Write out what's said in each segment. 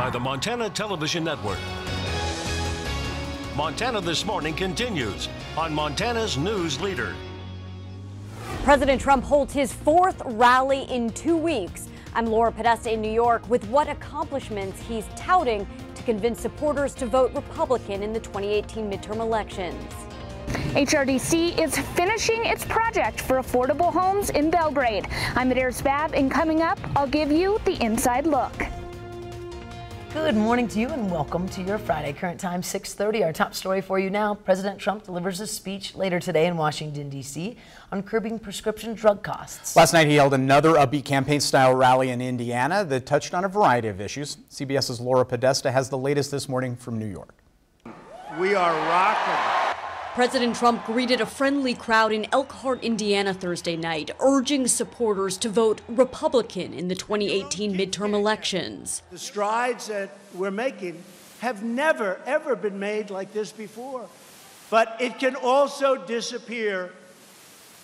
by the Montana Television Network. Montana This Morning continues on Montana's News Leader. President Trump holds his fourth rally in 2 weeks. I'm Laura Podesta in New York with what accomplishments he's touting to convince supporters to vote Republican in the 2018 midterm elections. HRDC is finishing its project for affordable homes in Belgrade. I'm Adair Babb, and coming up, I'll give you the inside look. Good morning to you and welcome to your Friday. Current time 6:30. Our top story for you now. President Trump delivers a speech later today in Washington, D.C. on curbing prescription drug costs. Last night he held another upbeat campaign-style rally in Indiana that touched on a variety of issues. CBS's Laura Podesta has the latest this morning from New York. We are rocking. President Trump greeted a friendly crowd in Elkhart, Indiana Thursday night, urging supporters to vote Republican in the 2018 midterm elections. The strides that we're making have never, ever been made like this before. But it can also disappear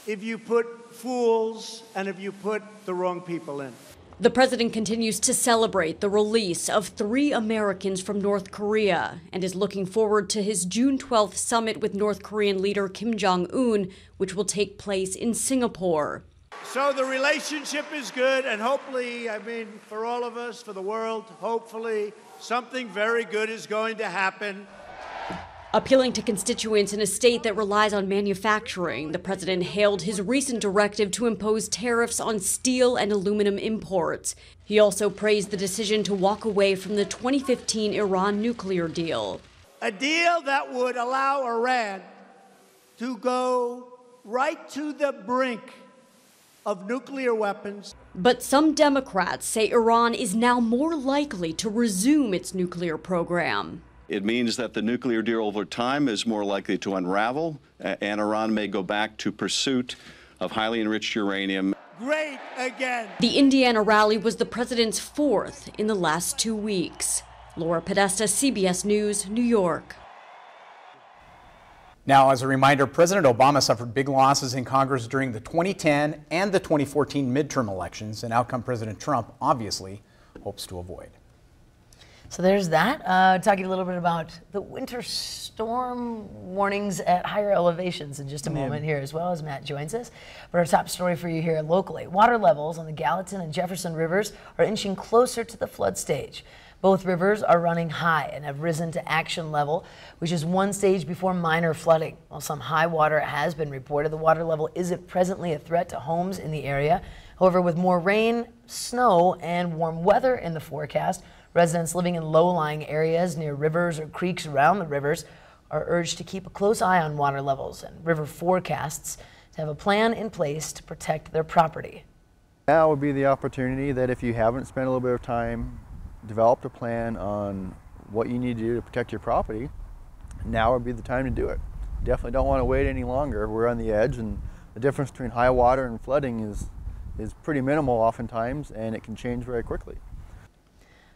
if you put fools and if you put the wrong people in. The president continues to celebrate the release of 3 Americans from North Korea and is looking forward to his June 12th summit with North Korean leader Kim Jong-un, which will take place in Singapore. So the relationship is good, and hopefully, for all of us, for the world, hopefully something very good is going to happen. Appealing to constituents in a state that relies on manufacturing, the president hailed his recent directive to impose tariffs on steel and aluminum imports. He also praised the decision to walk away from the 2015 Iran nuclear deal. A deal that would allow Iran to go right to the brink of nuclear weapons. But some Democrats say Iran is now more likely to resume its nuclear program. It means that the nuclear deal over time is more likely to unravel, and Iran may go back to pursuit of highly enriched uranium. Great again. The Indiana rally was the president's 4th in the last 2 weeks. Laura Podesta, CBS News, New York. Now, as a reminder, President Obama suffered big losses in Congress during the 2010 and the 2014 midterm elections, an outcome President Trump obviously hopes to avoid. So there's that. Talking a little bit about the winter storm warnings at higher elevations in just a moment here, as well as Matt joins us. But our top story for you here locally. Water levels on the Gallatin and Jefferson rivers are inching closer to the flood stage. Both rivers are running high and have risen to action level, which is one stage before minor flooding. While some high water has been reported, the water level isn't presently a threat to homes in the area. However, with more rain, snow, and warm weather in the forecast, residents living in low-lying areas near rivers or creeks around the rivers are urged to keep a close eye on water levels and river forecasts to have a plan in place to protect their property. Now would be the opportunity that if you haven't spent a little bit of time, developed a plan on what you need to do to protect your property, now would be the time to do it. Definitely don't want to wait any longer. We're on the edge, and the difference between high water and flooding is pretty minimal oftentimes, and it can change very quickly.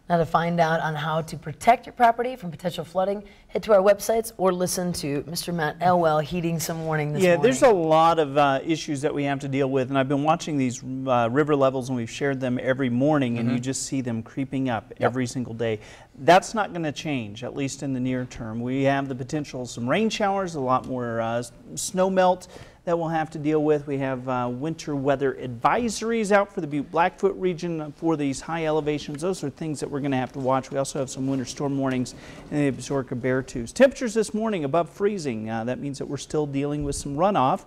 Now, to find out on how to protect your property from potential flooding, head to our websites or listen to Mr. Matt Elwell heeding some warning this morning. There's a lot of issues that we have to deal with, and I've been watching these river levels, and we've shared them every morning, and you just see them creeping up every single day. That's not going to change, at least in the near term. We have the potential of some rain showers, a lot more snow melt that we'll have to deal with. We have winter weather advisories out for the Butte-Blackfoot region for these high elevations. Those are things that we're going to have to watch. We also have some winter storm warnings in the Absaroka-Beartooth. Temperatures this morning above freezing. That means that we're still dealing with some runoff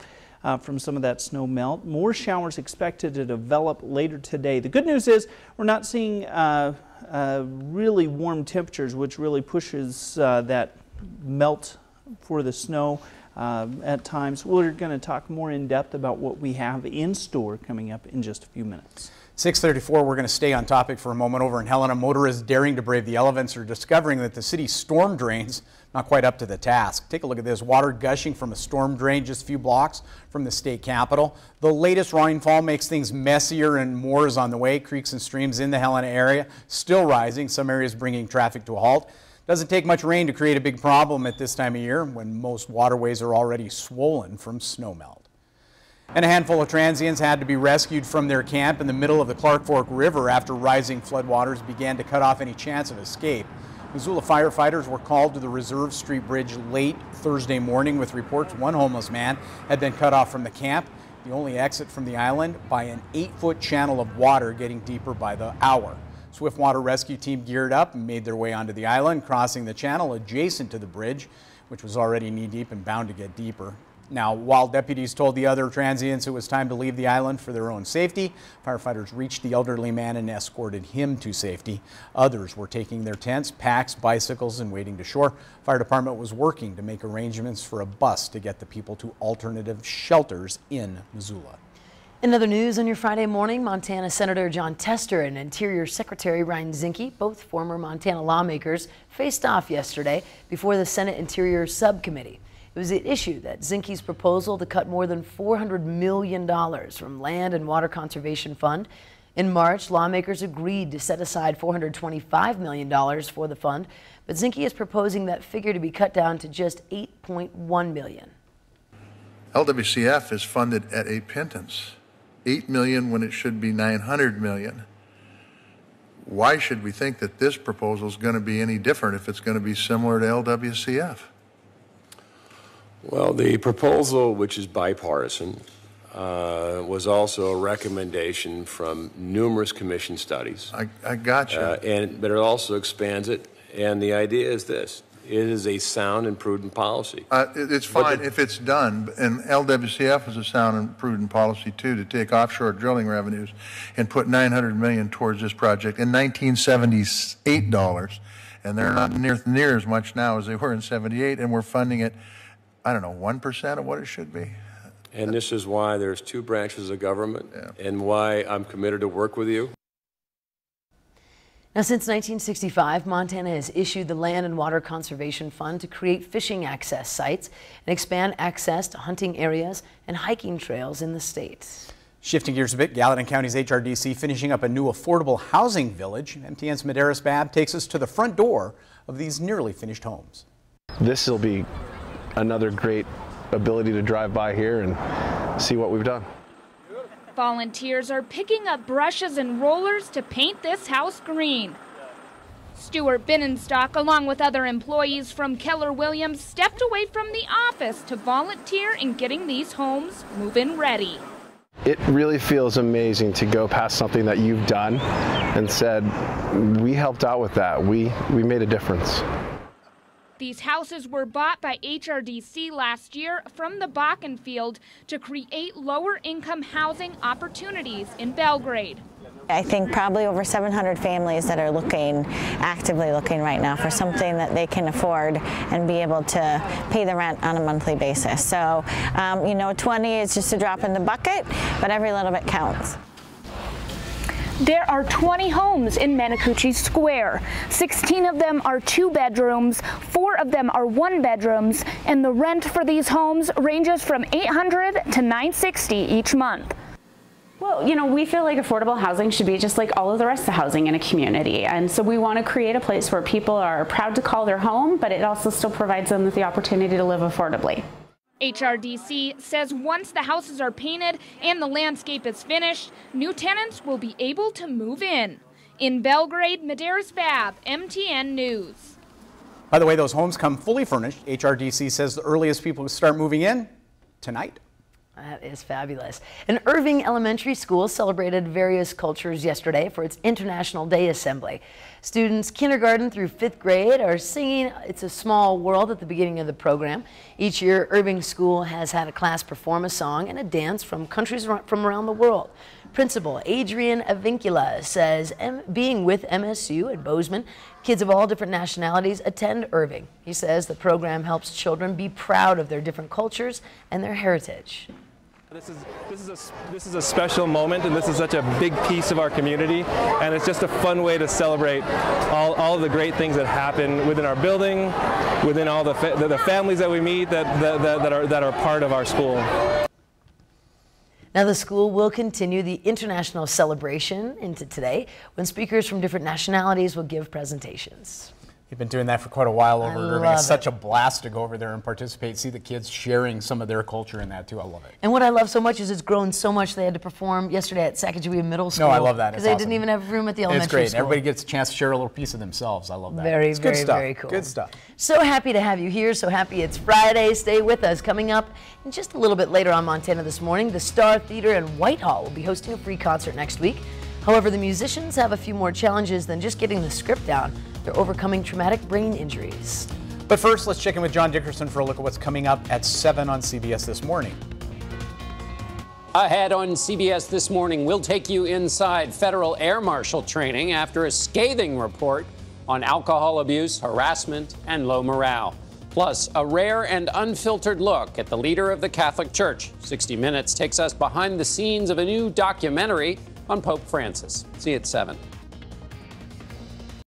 from some of that snow melt. More showers expected to develop later today. The good news is we're not seeing really warm temperatures, which really pushes that melt for the snow. At times. We're going to talk more in depth about what we have in store coming up in just a few minutes. 6:34, we're going to stay on topic for a moment. Over in Helena, motorists daring to brave the elements are discovering that the city's storm drains not quite up to the task. Take a look at this. Water gushing from a storm drain just a few blocks from the state capitol. The latest rainfall makes things messier, and more is on the way. Creeks and streams in the Helena area still rising, some areas bringing traffic to a halt. Doesn't take much rain to create a big problem at this time of year when most waterways are already swollen from snowmelt. And a handful of transients had to be rescued from their camp in the middle of the Clark Fork River after rising floodwaters began to cut off any chance of escape. Missoula firefighters were called to the Reserve Street Bridge late Thursday morning with reports one homeless man had been cut off from the camp, the only exit from the island, by an 8-foot channel of water getting deeper by the hour. Swift water rescue team geared up and made their way onto the island, crossing the channel adjacent to the bridge, which was already knee-deep and bound to get deeper. Now, while deputies told the other transients it was time to leave the island for their own safety, firefighters reached the elderly man and escorted him to safety. Others were taking their tents, packs, bicycles, and wading to shore. Fire department was working to make arrangements for a bus to get the people to alternative shelters in Missoula. In other news on your Friday morning, Montana Senator Jon Tester and Interior Secretary Ryan Zinke, both former Montana lawmakers, faced off yesterday before the Senate Interior Subcommittee. It was at issue that Zinke's proposal to cut more than $400 million from Land and Water Conservation Fund. In March, lawmakers agreed to set aside $425 million for the fund, but Zinke is proposing that figure to be cut down to just $8.1 million. LWCF is funded at a pittance, $8 million when it should be $900 million. Why should we think that this proposal is going to be any different if it's going to be similar to LWCF? Well, the proposal, which is bipartisan, was also a recommendation from numerous commission studies. I got you. But it also expands it, and the idea is this. It is a sound and prudent policy. It's fine if it's done, and LWCF is a sound and prudent policy, too, to take offshore drilling revenues and put $900 million towards this project in 1978 dollars, and they're not near as much now as they were in 78, and we're funding it, I don't know, 1% of what it should be. And this is why there's two branches of government, and why I'm committed to work with you. Now, since 1965, Montana has issued the Land and Water Conservation Fund to create fishing access sites and expand access to hunting areas and hiking trails in the state. Shifting gears a bit, Gallatin County's HRDC finishing up a new affordable housing village. MTN's Medeiros Babb takes us to the front door of these nearly finished homes. This will be another great ability to drive by here and see what we've done. Volunteers are picking up brushes and rollers to paint this house green. Stuart Binnenstock, along with other employees from Keller Williams, stepped away from the office to volunteer in getting these homes move-in ready. It really feels amazing to go past something that you've done and said, we helped out with that. We made a difference. These houses were bought by HRDC last year from the Bakken field to create lower income housing opportunities in Belgrade. I think probably over 700 families that are actively looking right now for something that they can afford and be able to pay the rent on a monthly basis. So, you know, 20 is just a drop in the bucket, but every little bit counts. There are 20 homes in Manacucci Square. 16 of them are 2 bedrooms, 4 of them are 1 bedrooms, and the rent for these homes ranges from $800 to $960 each month. Well, you know, we feel like affordable housing should be just like all of the rest of the housing in a community. And so we want to create a place where people are proud to call their home, but it also still provides them with the opportunity to live affordably. HRDC says once the houses are painted and the landscape is finished, new tenants will be able to move in. In Belgrade, Medeiros Babb, MTN News. By the way, those homes come fully furnished. HRDC says the earliest people will start moving in tonight. That is fabulous. An Irving Elementary School celebrated various cultures yesterday for its International Day Assembly. Students kindergarten through 5th grade are singing It's a Small World at the beginning of the program. Each year, Irving School has had a class perform a song and a dance from countries from around the world. Principal Adrian Avincula says being with MSU at Bozeman, kids of all different nationalities attend Irving. He says the program helps children be proud of their different cultures and their heritage. This is a special moment, and this is such a big piece of our community, and it's just a fun way to celebrate all of the great things that happen within our building, within all the families that we meet that are part of our school. Now the school will continue the international celebration into today when speakers from different nationalities will give presentations. You've been doing that for quite a while over at Irving. It's love such a blast to go over there and participate, see the kids sharing some of their culture in that too. I love it. And what I love so much is it's grown so much they had to perform yesterday at Sacagawea Middle School. No, I love that. Because they didn't even have room at the elementary It's great. school. Everybody gets a chance to share a little piece of themselves. I love that. Very, it's very, good stuff. very cool. Good stuff. So happy to have you here. So happy it's Friday. Stay with us. Coming up in just a little bit later on Montana This Morning, the Star Theater in Whitehall will be hosting a free concert next week. However, the musicians have a few more challenges than just getting the script down. They're overcoming traumatic brain injuries. But first, let's check in with John Dickerson for a look at what's coming up at 7 on CBS This Morning. Ahead on CBS This Morning, we'll take you inside federal air marshal training after a scathing report on alcohol abuse, harassment, and low morale. Plus, a rare and unfiltered look at the leader of the Catholic Church. 60 Minutes takes us behind the scenes of a new documentary on Pope Francis. See you at 7.